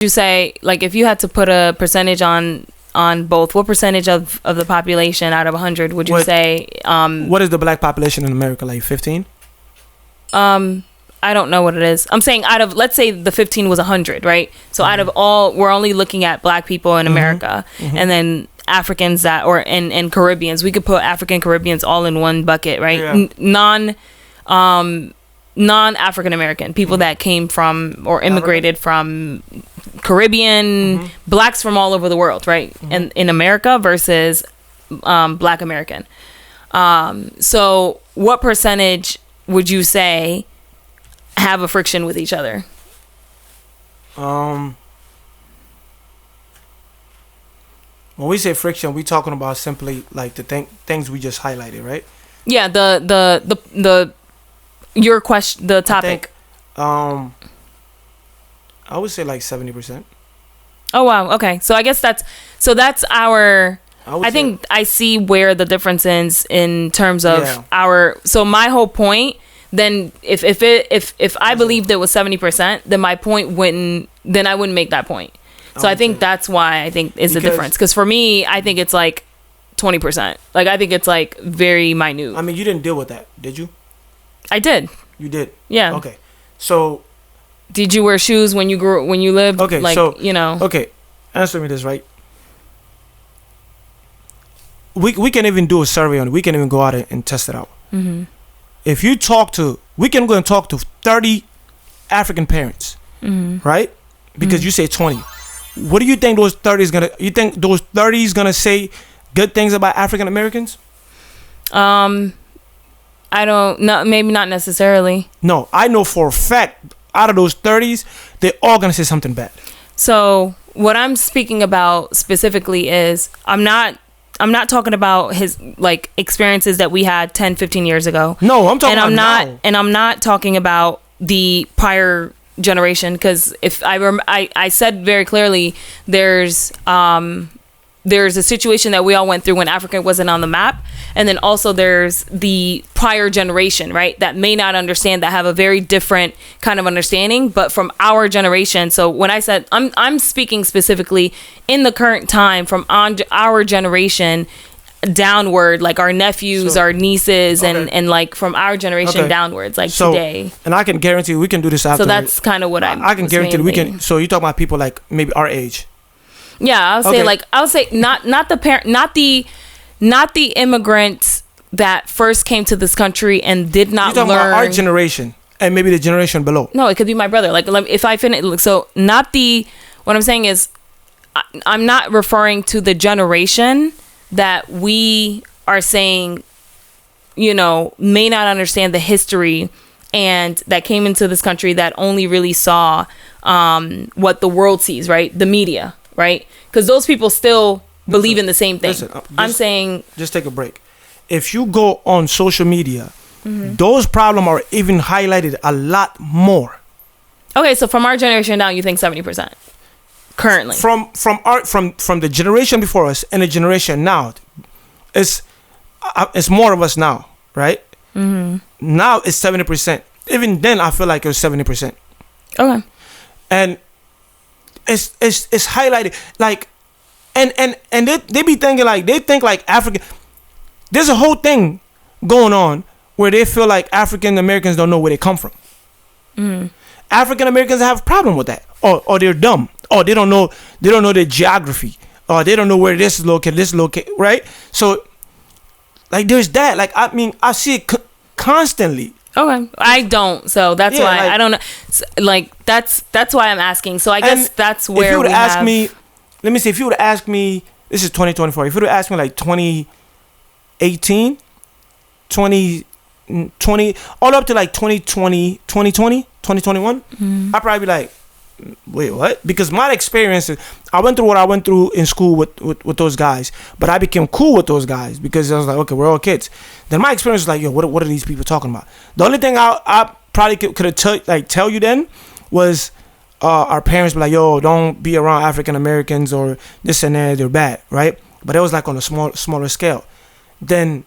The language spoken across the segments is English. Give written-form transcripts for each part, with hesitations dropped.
You say, like, if you had to put a percentage on both, what percentage of the population out of 100 would you say? What is the black population in America, like 15? I don't know what it is. I'm saying out of, let's say the 15 was 100, right? So out of all, we're only looking at black people in America, and then Africans and Caribbeans. We could put African Caribbeans all in one bucket, right? Yeah. Non-African American people that came from or immigrated from Caribbean, blacks from all over the world, right? And in America versus black American. So what percentage would you say have a friction with each other? When we say friction, we talking about simply like the things we just highlighted, right? Yeah, your question, the topic. I would say like 70%. Oh wow, okay. So I guess that's our. I think I see where the difference is in terms of our. So my whole point. Then if I believed it was 70%, then my point then I wouldn't make that point. So I think that's why I think is the difference. Because for me, I think it's like 20%. Like I think it's like very minute. I mean, you didn't deal with that, did you? I did. You did? Yeah. Okay. So did you wear shoes when you lived? Okay, like, so Okay. Answer me this, right? We can even do a survey on it. We can even go out and test it out. Mm-hmm. If you we can go and talk to 30 African parents, right? Because you say 20. What do you think those 30 is gonna? You think those 30 is gonna say good things about African Americans? I don't know. Maybe not necessarily. No, I know for a fact out of those 30s, they're all gonna say something bad. So what I'm speaking about specifically is I'm not talking about his like experiences that we had 10, 15 years ago. No, I'm talking about now. And I'm not talking about the prior generation, because if I said very clearly there's a situation that we all went through when Africa wasn't on the map, and then also there's the prior generation, right, that may not understand, that have a very different kind of understanding, but from our generation. So when I said I'm speaking specifically in the current time, from our generation downward, like our nephews, our nieces, and like from our generation downwards, like today. And I can guarantee we can do this after. So that's kind of what I can guarantee we can. So you talk about people like maybe our age. Yeah, I would say not the parent, not the immigrants that first came to this country and did not learn. You're talking about our generation and maybe the generation below. No, it could be my brother. Like if I finish, so not the. What I'm saying is, I'm not referring to the generation that we are saying, may not understand the history and that came into this country that only really saw what the world sees, right? The media. Right? Because those people still believe in the same thing. I'm saying... Just take a break. If you go on social media, those problems are even highlighted a lot more. Okay, so from our generation down, you think 70%? Currently. From the generation before us and the generation now, it's more of us now, right? Mm-hmm. Now it's 70%. Even then, I feel like it was 70%. Okay. And... It's highlighted like, and they be thinking like, they think like African. There's a whole thing going on where they feel like African Americans don't know where they come from. African Americans have a problem with that, or they're dumb, or they don't know their geography, or they don't know where this is located, right? So like there's that. Like I mean, I see it constantly. Okay, I don't, so that's why I don't know. Like that's why I'm asking. So I guess that's where if you would ask me, let me see. If you would ask me, this is 2024. If you would ask me like 2018, 2020, all up to like 2020, 2021, I'd probably be like, wait, what? Because my experiences, I went through what I went through in school with those guys, but I became cool with those guys because I was like, okay, we're all kids. Then my experience was like, yo, what are these people talking about? The only thing I probably could have tell you then was our parents be like, yo, don't be around African Americans or this and that, they're bad, right? But it was like on a smaller scale. Then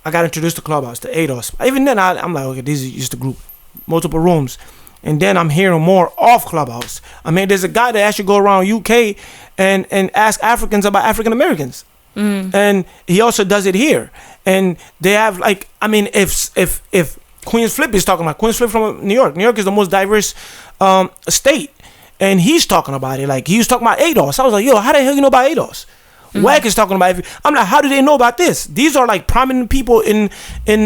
I got introduced to Clubhouse, to ADOS. Even then, I'm like, okay, this is just a group, multiple rooms. and then I'm hearing more off Clubhouse. I mean, there's a guy that actually go around UK and ask Africans about African Americans, and he also does it here. And they have like, I mean, if Queens Flip is talking about Queens Flip from New York. New York is the most diverse state, and he's talking about it. Like he was talking about ADOS. I was like, yo, how the hell you know about ADOS? Wack is talking about it. I'm like, how do they know about this? These are like prominent people in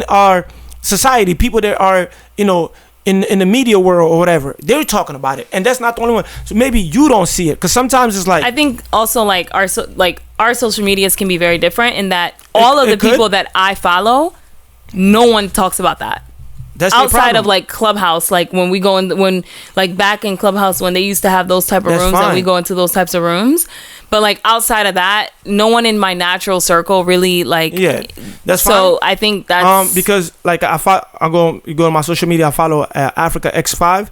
our society, people that are, you know, in the media world or whatever. They're talking about it, and that's not the only one. So maybe you don't see it, because sometimes it's like, I think also like our social medias can be very different in that all of the people that I follow, no one talks about that. That's outside of like Clubhouse, like when we go in, when like back in Clubhouse when they used to have those type of rooms, and we go into those types of rooms. But like outside of that, no one in my natural circle really like. Yeah, that's fine. So I think that's because like you go on my social media, I follow Africa X5.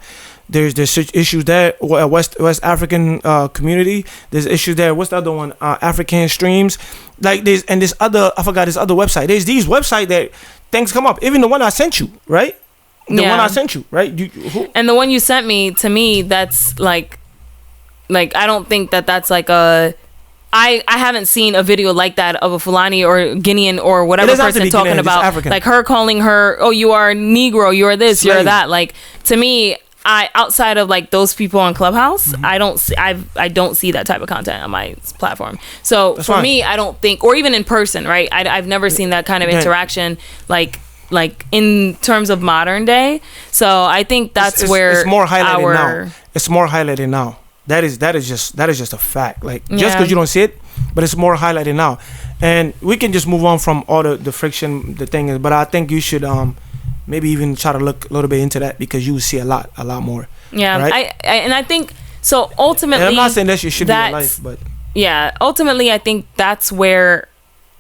There's issues there. West African community. There's issues there. What's the other one? African streams. Like this other website. There's these websites that things come up. Even the one I sent you, right? The one I sent you, right? And the one you sent me, to me, that's like I don't think that's like a. I haven't seen a video like that of a Fulani or Guinean or whatever person talking about like her calling her, oh, you are Negro, you are this, you're that. Like to me, outside of like those people on Clubhouse, I don't see that type of content on my platform. So that's for me, I don't think, or even in person, right? I've never seen that kind of interaction like in terms of modern day. So I think that's where it's more highlighted now. It's more highlighted now. That is just a fact. Like just because you don't see it, but it's more highlighted now. And we can just move on from all the friction, the thing is. But I think you should maybe even try to look a little bit into that, because you will see a lot more. Yeah, right? I think so. Ultimately, and I'm not saying that should be your life, but yeah, ultimately, I think that's where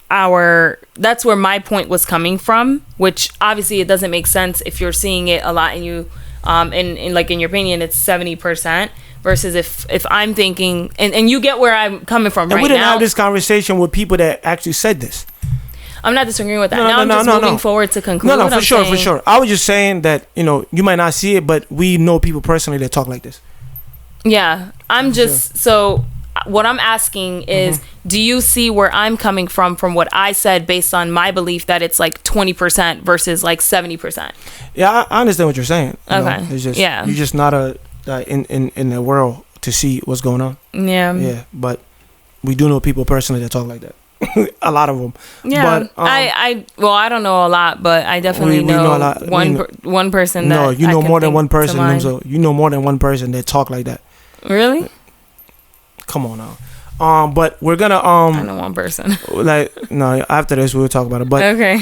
my point was coming from. Which obviously it doesn't make sense if you're seeing it a lot and you, in like in your opinion, it's 70%. Versus if I'm thinking, and you get where I'm coming from, right now. And we didn't have this conversation with people that actually said this. I'm not disagreeing with that. I'm just moving forward to conclude. No, for sure. I was just saying that, you know, you might not see it, but we know people personally that talk like this. Yeah, so what I'm asking is, do you see where I'm coming from what I said based on my belief that it's like 20% versus like 70%? Yeah, I understand what you're saying. Okay. It's just, you're just not in the world to see what's going on. Yeah, but we do know people personally that talk like that. A lot of them. Yeah, but, I don't know a lot, but I definitely know one person that. No, you know more than one person. So you know more than one person that talk like that. Really? Come on now. But we're gonna I know one person. Like no, after this we'll talk about it. But okay.